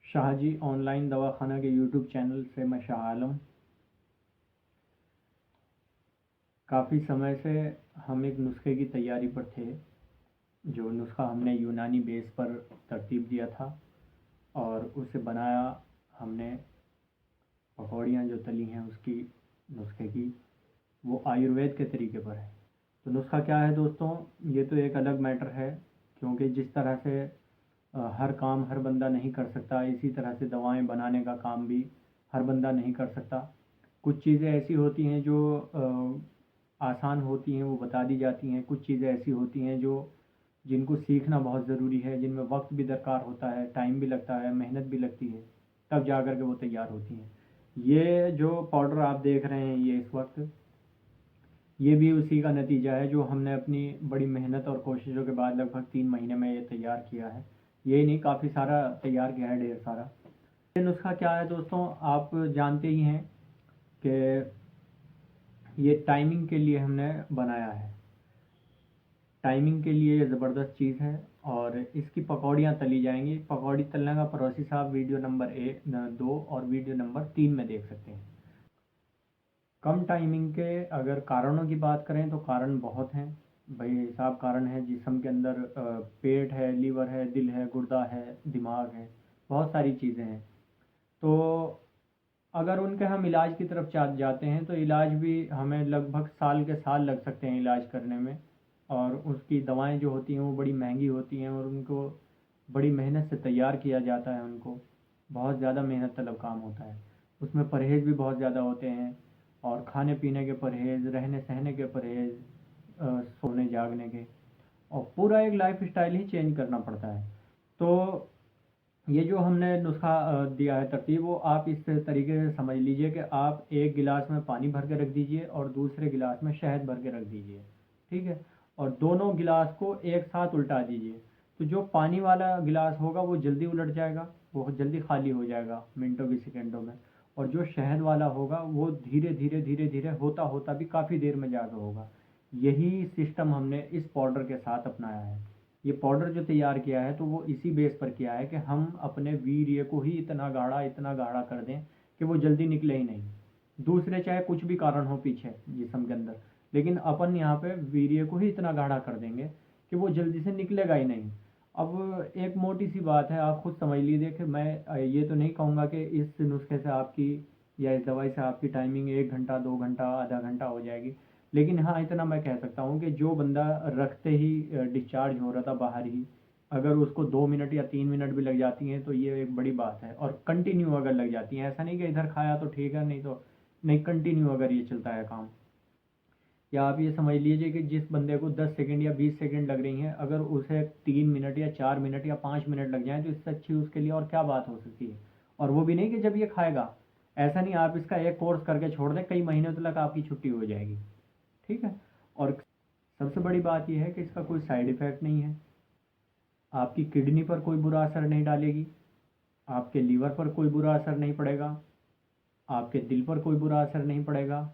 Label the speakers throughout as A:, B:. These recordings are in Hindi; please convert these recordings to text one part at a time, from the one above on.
A: शाहजी ऑनलाइन दवाखाना के यूट्यूब चैनल से मैं शाह आलम। काफ़ी समय से हम एक नुस्खे की तैयारी पर थे। जो नुस्खा हमने यूनानी बेस पर तरतीब दिया था और उसे बनाया हमने। पकौड़ियाँ जो तली हैं उसकी नुस्खे की, वो आयुर्वेद के तरीके पर है। तो नुस्खा क्या है दोस्तों, ये तो एक अलग मैटर है, क्योंकि जिस तरह से हर काम हर बंदा नहीं कर सकता, इसी तरह से दवाएं बनाने का काम भी हर बंदा नहीं कर सकता। कुछ चीज़ें ऐसी होती हैं जो आसान होती हैं, वो बता दी जाती हैं। कुछ चीज़ें ऐसी होती हैं जो जिनको सीखना बहुत ज़रूरी है, जिनमें वक्त भी दरकार होता है, टाइम भी लगता है, मेहनत भी लगती है, तब जा कर के वो तैयार होती हैं। ये जो पाउडर आप देख रहे हैं ये इस वक्त, ये भी उसी का नतीजा है जो हमने अपनी बड़ी मेहनत और कोशिशों के बाद लगभग 3 महीने में ये तैयार किया है। ये नहीं, काफ़ी सारा तैयार किया है, ढेर सारा। ये नुस्खा क्या है दोस्तों, आप जानते ही हैं कि ये टाइमिंग के लिए हमने बनाया है। टाइमिंग के लिए ये ज़बरदस्त चीज़ है और इसकी पकौड़ियाँ तली जाएंगी। पकौड़ी तलने का प्रोसेस आप वीडियो नंबर 2 और वीडियो नंबर 3 में देख सकते हैं। कम टाइमिंग के अगर कारणों की बात करें तो कारण बहुत हैं भाई साहब। कारण है जिस्म के अंदर, पेट है, लीवर है, दिल है, गुर्दा है, दिमाग है, बहुत सारी चीज़ें हैं। तो अगर उनके हम इलाज की तरफ जाते हैं तो इलाज भी हमें लगभग साल के साल लग सकते हैं इलाज करने में। और उसकी दवाएं जो होती हैं वो बड़ी महंगी होती हैं और उनको बड़ी मेहनत से तैयार किया जाता है। उनको बहुत ज़्यादा मेहनत तलब काम होता है। उसमें परहेज़ भी बहुत ज़्यादा होते हैं, और खाने पीने के परहेज़, रहने सहने के परहेज़, सोने जागने के, और पूरा एक लाइफ स्टाइल ही चेंज करना पड़ता है। तो ये जो हमने नुस्खा दिया है तरतीब, वो आप इस तरीके से समझ लीजिए कि आप एक गिलास में पानी भर के रख दीजिए और दूसरे गिलास में शहद भर के रख दीजिए, ठीक है। और दोनों गिलास को एक साथ उल्टा दीजिए। तो जो पानी वाला गिलास होगा वो जल्दी उलट जाएगा, वो जल्दी खाली हो जाएगा मिनटों की सेकंडों में। और जो शहद वाला होगा वो धीरे धीरे धीरे धीरे होता होता भी काफ़ी देर में जाकर होगा। यही सिस्टम हमने इस पाउडर के साथ अपनाया है। ये पाउडर जो तैयार किया है तो वो इसी बेस पर किया है कि हम अपने वीर्य को ही इतना गाढ़ा कर दें कि वो जल्दी निकले ही नहीं। दूसरे चाहे कुछ भी कारण हो पीछे जिस्म के अंदर, लेकिन अपन यहाँ पे वीर्य को ही इतना गाढ़ा कर देंगे कि वो जल्दी से निकलेगा ही नहीं। अब एक मोटी सी बात है, आप खुद समझ लीजिए कि मैं ये तो नहीं कहूँगा कि इस नुस्खे से आपकी या इस दवाई से आपकी टाइमिंग 1 घंटा 2 घंटा आधा घंटा हो जाएगी। लेकिन हाँ, इतना मैं कह सकता हूँ कि जो बंदा रखते ही डिस्चार्ज हो रहा था बाहर ही, अगर उसको 2 मिनट या 3 मिनट भी लग जाती हैं तो ये एक बड़ी बात है। और कंटिन्यू अगर लग जाती हैं, ऐसा नहीं कि इधर खाया तो ठीक है, नहीं तो नहीं, कंटिन्यू अगर ये चलता है काम। या आप ये समझ लीजिए कि जिस बंदे को 10 सेकंड या 20 सेकंड लग रही हैं, अगर उसे 3 मिनट या 4 मिनट या 5 मिनट लग जाए तो इससे अच्छी उसके लिए और क्या बात हो सकती है। और वो भी नहीं कि जब ये खाएगा, ऐसा नहीं आप इसका एक कोर्स करके छोड़ दें, कई महीनों तक आपकी छुट्टी हो जाएगी, ठीक है। और सबसे बड़ी बात यह है कि इसका कोई साइड इफ़ेक्ट नहीं है। आपकी किडनी पर कोई बुरा असर नहीं डालेगी, आपके लीवर पर कोई बुरा असर नहीं पड़ेगा, आपके दिल पर कोई बुरा असर नहीं पड़ेगा,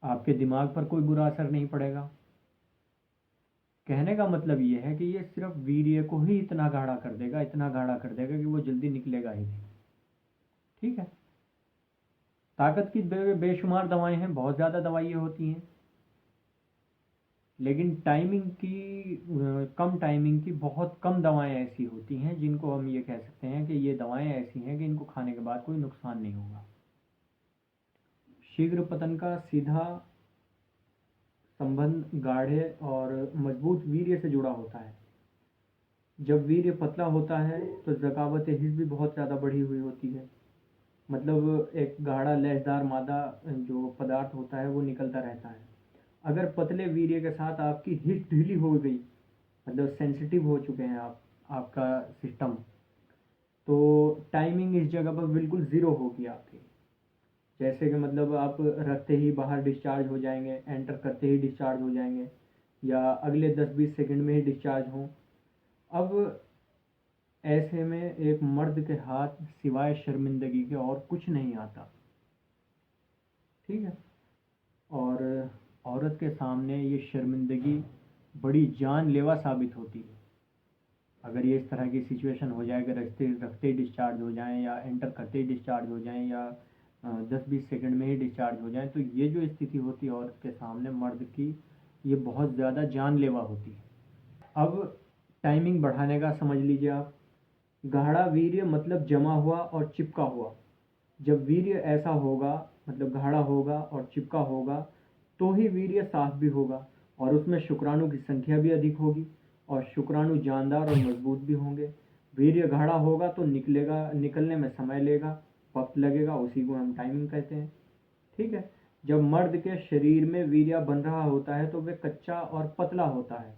A: आपके दिमाग पर कोई बुरा असर नहीं पड़ेगा। कहने का मतलब ये है कि ये सिर्फ वीर्य को ही इतना गाढ़ा कर देगा, इतना गाढ़ा कर देगा कि वो जल्दी निकलेगा ही नहीं, ठीक है। ताकत की बेशुमार दवाएं हैं, बहुत ज़्यादा दवाइयाँ होती हैं, लेकिन टाइमिंग की कम टाइमिंग की बहुत कम दवाएं ऐसी होती हैं जिनको हम ये कह सकते हैं कि ये दवाएं ऐसी हैं कि इनको खाने के बाद कोई नुकसान नहीं होगा। शीघ्र पतन का सीधा संबंध गाढ़े और मजबूत वीर्य से जुड़ा होता है। जब वीर्य पतला होता है तो ज़कावत हिस्स भी बहुत ज़्यादा बढ़ी हुई होती है। मतलब एक गाढ़ा लैसदार मादा जो पदार्थ होता है वो निकलता रहता है। अगर पतले वीर्य के साथ आपकी हिस्स ढीली हो गई, मतलब सेंसिटिव हो चुके हैं आप, आपका सिस्टम, तो टाइमिंग इस जगह पर बिल्कुल ज़ीरो होगी आपकी। जैसे कि मतलब आप रखते ही बाहर डिस्चार्ज हो जाएंगे, एंटर करते ही डिस्चार्ज हो जाएंगे, या अगले 10-20 सेकंड में ही डिस्चार्ज हों। अब ऐसे में एक मर्द के हाथ सिवाय शर्मिंदगी के और कुछ नहीं आता, ठीक है। और औरत के सामने ये शर्मिंदगी बड़ी जानलेवा साबित होती है। अगर ये इस तरह की सिचुएशन हो जाए कि रखते रखते ही डिस्चार्ज हो जाएं या एंटर करते ही डिस्चार्ज हो जाएं या 10-20 सेकंड में ही डिस्चार्ज हो जाएं, तो ये जो स्थिति होती है औरत के सामने मर्द की, ये बहुत ज़्यादा जानलेवा होती है। अब टाइमिंग बढ़ाने का समझ लीजिए आप। गाढ़ा वीर्य मतलब जमा हुआ और चिपका हुआ। जब वीर्य ऐसा होगा, मतलब गाढ़ा होगा और चिपका होगा, तो ही वीर्य साफ भी होगा और उसमें शुक्राणु की संख्या भी अधिक होगी और शुक्राणु जानदार और मजबूत भी होंगे। वीर्य गाढ़ा होगा तो निकलने में समय लेगा, वक्त लगेगा, उसी को हम टाइमिंग कहते हैं। ठीक है। जब मर्द के शरीर में वीर्य बन रहा होता है तो वह कच्चा और पतला होता है।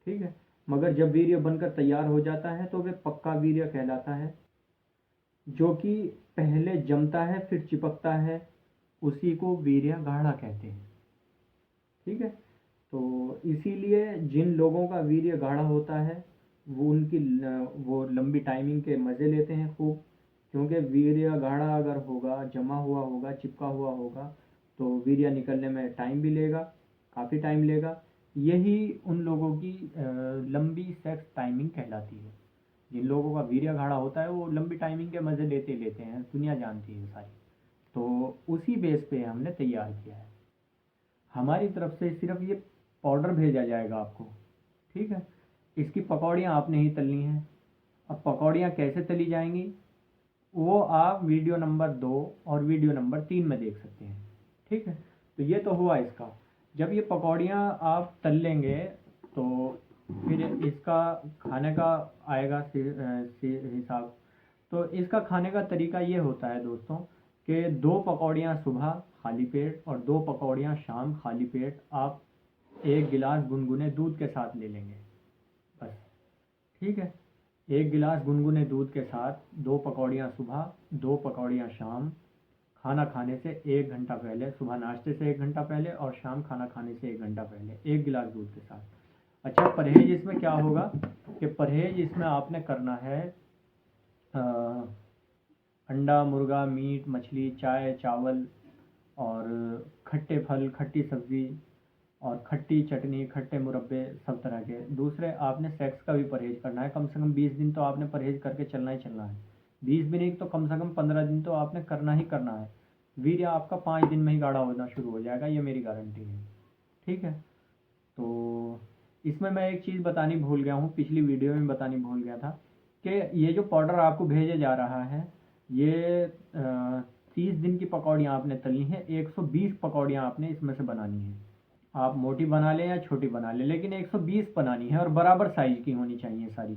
A: ठीक है। मगर जब वीर्य बनकर तैयार हो जाता है तो वह पक्का वीर्य कहलाता है, जो कि पहले जमता है फिर चिपकता है, उसी को वीर्य गाढ़ा कहते हैं। ठीक है। तो इसीलिए जिन लोगों का वीर्य गाढ़ा होता है वो लंबी टाइमिंग के मज़े लेते हैं खूब, क्योंकि वीर्य गाढ़ा अगर होगा, जमा हुआ होगा, चिपका हुआ होगा, तो वीर्य निकलने में टाइम भी लेगा, काफ़ी टाइम लेगा। यही उन लोगों की लंबी सेक्स टाइमिंग कहलाती है। जिन लोगों का वीर्य गाढ़ा होता है वो लंबी टाइमिंग के मज़े लेते लेते हैं, दुनिया जानती है सारी। तो उसी बेस पे हमने तैयार किया है। हमारी तरफ से सिर्फ ये पाउडर भेजा जाएगा आपको। ठीक है। इसकी पकौड़ियाँ आपने ही तलनी हैं। अब पकौड़ियाँ कैसे तली जाएंगी वो आप वीडियो नंबर 2 और वीडियो नंबर 3 में देख सकते हैं। ठीक है। तो ये तो हुआ इसका। जब ये पकौड़ियाँ आप तल लेंगे तो फिर इसका खाने का आएगा हिसाब। तो इसका खाने का तरीका ये होता है दोस्तों कि 2 पकौड़ियाँ सुबह खाली पेट और 2 पकौड़ियाँ शाम खाली पेट आप 1 गिलास गुनगुने दूध के साथ ले लेंगे बस। ठीक है। 1 गिलास गुनगुने दूध के साथ 2 पकौड़ियाँ सुबह, 2 पकौड़ियाँ शाम, खाना खाने से 1 घंटा पहले, सुबह नाश्ते से 1 घंटा पहले और शाम खाना खाने से 1 घंटा पहले 1 गिलास दूध के साथ। अच्छा, परहेज इसमें क्या होगा कि परहेज इसमें आपने करना है अंडा, मुर्गा, मीट, मछली, चाय, चावल और खट्टे फल, खट्टी सब्ज़ी और खट्टी चटनी, खट्टे मुरब्बे, सब तरह के। दूसरे आपने सेक्स का भी परहेज करना है। कम से कम 20 दिन तो आपने परहेज करके चलना ही चलना है। 20 भी नहीं तो कम से कम 15 दिन तो आपने करना ही करना है। वीर्य आपका 5 दिन में ही गाढ़ा होना शुरू हो जाएगा, ये मेरी गारंटी है। ठीक है। तो इसमें मैं एक चीज़ बतानी भूल गया हूँ, पिछली वीडियो में बतानी भूल गया था कि ये जो पाउडर आपको भेजे जा रहा है, ये 30 दिन की पकौड़ियाँ आपने तलनी है। 120 पकौड़ियाँ आपने इसमें से बनानी है। आप मोटी बना लें या छोटी बना लें, लेकिन 120 बनानी है और बराबर साइज की होनी चाहिए सारी।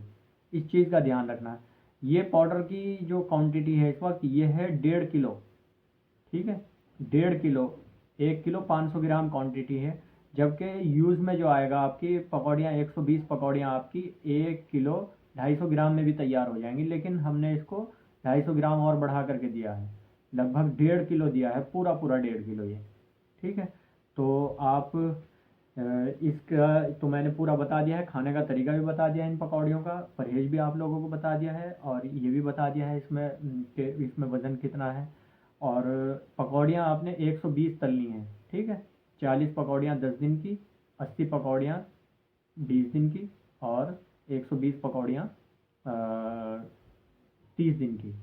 A: इस चीज़ का ध्यान रखना है। ये पाउडर की जो क्वांटिटी है इस वक्त ये है 1.5 किलो। ठीक है। 1.5 किलो, 1 किलो 500 ग्राम क्वांटिटी है। जबकि यूज़ में जो आएगा आपकी पकौड़ियाँ, 120 पकौड़ियाँ आपकी 1 किलो 250 ग्राम में भी तैयार हो जाएंगी, लेकिन हमने इसको 250 ग्राम और बढ़ा करके दिया है, लगभग 1.5 किलो दिया है, पूरा पूरा 1.5 किलो ये। ठीक है। तो आप इसका तो मैंने पूरा बता दिया है, खाने का तरीका भी बता दिया है, इन पकौड़ियों का परहेज भी आप लोगों को बता दिया है और ये भी बता दिया है इसमें कि इसमें वज़न कितना है। और पकौड़ियाँ आपने 120 तलनी हैं। ठीक है। 40 पकौड़ियाँ 10 दिन की, 80 पकौड़ियाँ 20 दिन की और 120 पकौड़ियाँ 30 दिन की।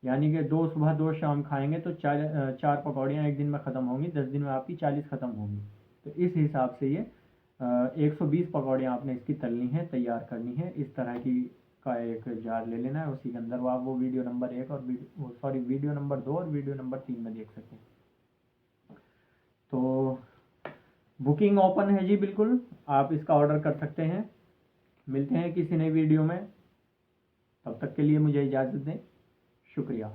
A: यानी कि 2 सुबह 2 शाम खाएंगे तो 4 पकौड़ियाँ एक दिन में ख़त्म होंगी, 10 दिन में आपकी 40 ख़त्म होंगी। तो इस हिसाब से ये 120 पकौड़ियाँ आपने इसकी तलनी है, तैयार करनी है। इस तरह की का एक जार ले लेना है, उसी के अंदर वो आप वो वीडियो नंबर 1 और वीडियो नंबर 2 और वीडियो नंबर 3 में देख सकते हैं। तो बुकिंग ओपन है जी, बिल्कुल आप इसका ऑर्डर कर सकते हैं। मिलते हैं किसी नई वीडियो में, तब तक के लिए मुझे इजाज़त दें। शुक्रिया।